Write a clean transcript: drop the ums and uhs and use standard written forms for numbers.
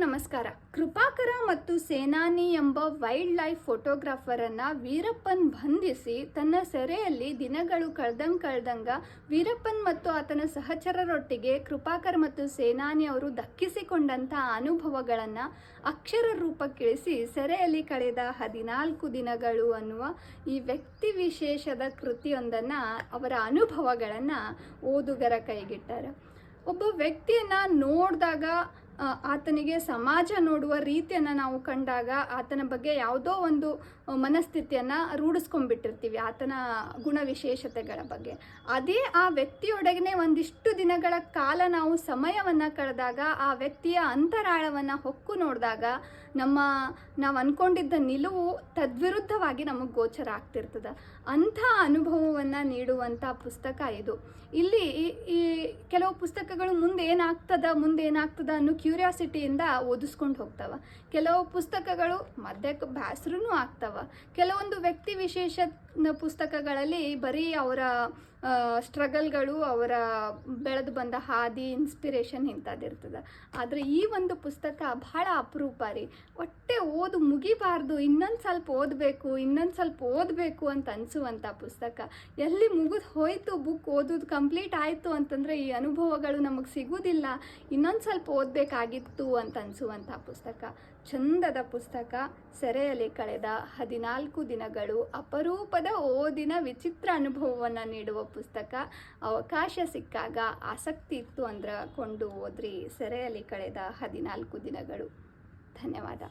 ನಮಸ್ಕಾರ. ಕೃಪಾಕರ ಮತ್ತು ಸೇನಾನಿ ಎಂಬ ವೈಲ್ಡ್ ಲೈಫ್ ಫೋಟೋಗ್ರಾಫರನ್ನು ವೀರಪ್ಪನ್ ಬಂಧಿಸಿ ತನ್ನ ಸೆರೆಯಲ್ಲಿ ದಿನಗಳು ಕಳೆದಂಗ ವೀರಪ್ಪನ್ ಮತ್ತು ಆತನ ಸಹಚರರೊಟ್ಟಿಗೆ ಕೃಪಾಕರ್ ಮತ್ತು ಸೇನಾನಿ ಅವರು ದಕ್ಕಿಸಿಕೊಂಡಂಥ ಅನುಭವಗಳನ್ನು ಅಕ್ಷರ ರೂಪಕ್ಕಿಳಿಸಿ ಸೆರೆಯಲ್ಲಿ ಕಳೆದ 14 ದಿನಗಳು ಅನ್ನುವ ಈ ವ್ಯಕ್ತಿ ವಿಶೇಷದ ಕೃತಿಯೊಂದನ್ನು ಅವರ ಅನುಭವಗಳನ್ನು ಓದುಗರ ಕೈಗಿಟ್ಟಾರೆ. ಒಬ್ಬ ವ್ಯಕ್ತಿಯನ್ನು ನೋಡಿದಾಗ ಆತನಿಗೆ ಸಮಾಜ ನೋಡುವ ರೀತಿಯನ್ನು ನಾವು ಕಂಡಾಗ ಆತನ ಬಗ್ಗೆ ಯಾವುದೋ ಒಂದು ಮನಸ್ಥಿತಿಯನ್ನು ರೂಢಿಸ್ಕೊಂಡ್ಬಿಟ್ಟಿರ್ತೀವಿ ಆತನ ಗುಣ ವಿಶೇಷತೆಗಳ ಬಗ್ಗೆ. ಅದೇ ಆ ವ್ಯಕ್ತಿಯೊಡನೆ ಒಂದಿಷ್ಟು ದಿನಗಳ ಕಾಲ ನಾವು ಸಮಯವನ್ನು ಕಳೆದಾಗ ಆ ವ್ಯಕ್ತಿಯ ಅಂತರಾಳವನ್ನು ಹೊಕ್ಕು ನೋಡಿದಾಗ ನಾವು ಅಂದ್ಕೊಂಡಿದ್ದ ನಿಲುವು ತದ್ವಿರುದ್ಧವಾಗಿ ನಮಗೆ ಗೋಚರ ಆಗ್ತಿರ್ತದೆ. ಅಂಥ ಅನುಭವವನ್ನು ನೀಡುವಂಥ ಪುಸ್ತಕ ಇದು. ಇಲ್ಲಿ ಈ ಕೆಲವು ಪುಸ್ತಕಗಳು ಮುಂದೆ ಏನಾಗ್ತದ ಅನ್ನೋ ಕ್ಯೂರಿಯಾಸಿಟಿಯಿಂದ ಓದಿಸ್ಕೊಂಡು ಹೋಗ್ತಾವ. ಕೆಲವು ಪುಸ್ತಕಗಳು ಮಧ್ಯಕ್ಕೆ ಬೇಸರೂ ಆಗ್ತಾವ. ಕೆಲವೊಂದು ವ್ಯಕ್ತಿ ವಿಶೇಷ ಪುಸ್ತಕಗಳಲ್ಲಿ ಬರೀ ಅವರ ಸ್ಟ್ರಗಲ್ಗಳು, ಅವರ ಬೆಳೆದು ಬಂದ ಹಾದಿ, ಇನ್ಸ್ಪಿರೇಷನ್ ಇಂಥದ್ದಿರ್ತದೆ. ಆದರೆ ಈ ಒಂದು ಪುಸ್ತಕ ಬಹಳ ಅಪರೂಪ ರೀ. ಒಟ್ಟೆ ಓದು ಮುಗಿಬಾರ್ದು, ಇನ್ನೊಂದು ಸ್ವಲ್ಪ ಓದಬೇಕು ಅಂತ ಅನಿಸುವಂಥ ಪುಸ್ತಕ. ಎಲ್ಲಿ ಮುಗಿದು ಹೋಯಿತು ಬುಕ್ ಓದೋದು ಕಂಪ್ಲೀಟ್ ಆಯಿತು ಅಂತಂದರೆ ಈ ಅನುಭವಗಳು ನಮಗೆ ಸಿಗೋದಿಲ್ಲ, ಇನ್ನೊಂದು ಸ್ವಲ್ಪ ಓದಬೇಕಾಗಿತ್ತು ಅಂತ ಅನಿಸುವಂಥ ಪುಸ್ತಕ. ಚಂದದ ಪುಸ್ತಕ. ಸೆರೆಯಲ್ಲಿ ಕಳೆದ 14 ದಿನಗಳು ಅಪರೂಪದ ಓದಿನ ವಿಚಿತ್ರ ಅನುಭವವನ್ನು ನೀಡುವ ಪುಸ್ತಕ. ಅವಕಾಶ ಸಿಕ್ಕಾಗ, ಆಸಕ್ತಿ ಇತ್ತು ಅಂದ್ರೆ ಕೊಂಡು ಓದ್ರಿ ಸೆರೆಯಲ್ಲಿ ಕಳೆದ 14 ದಿನಗಳು. ಧನ್ಯವಾದ.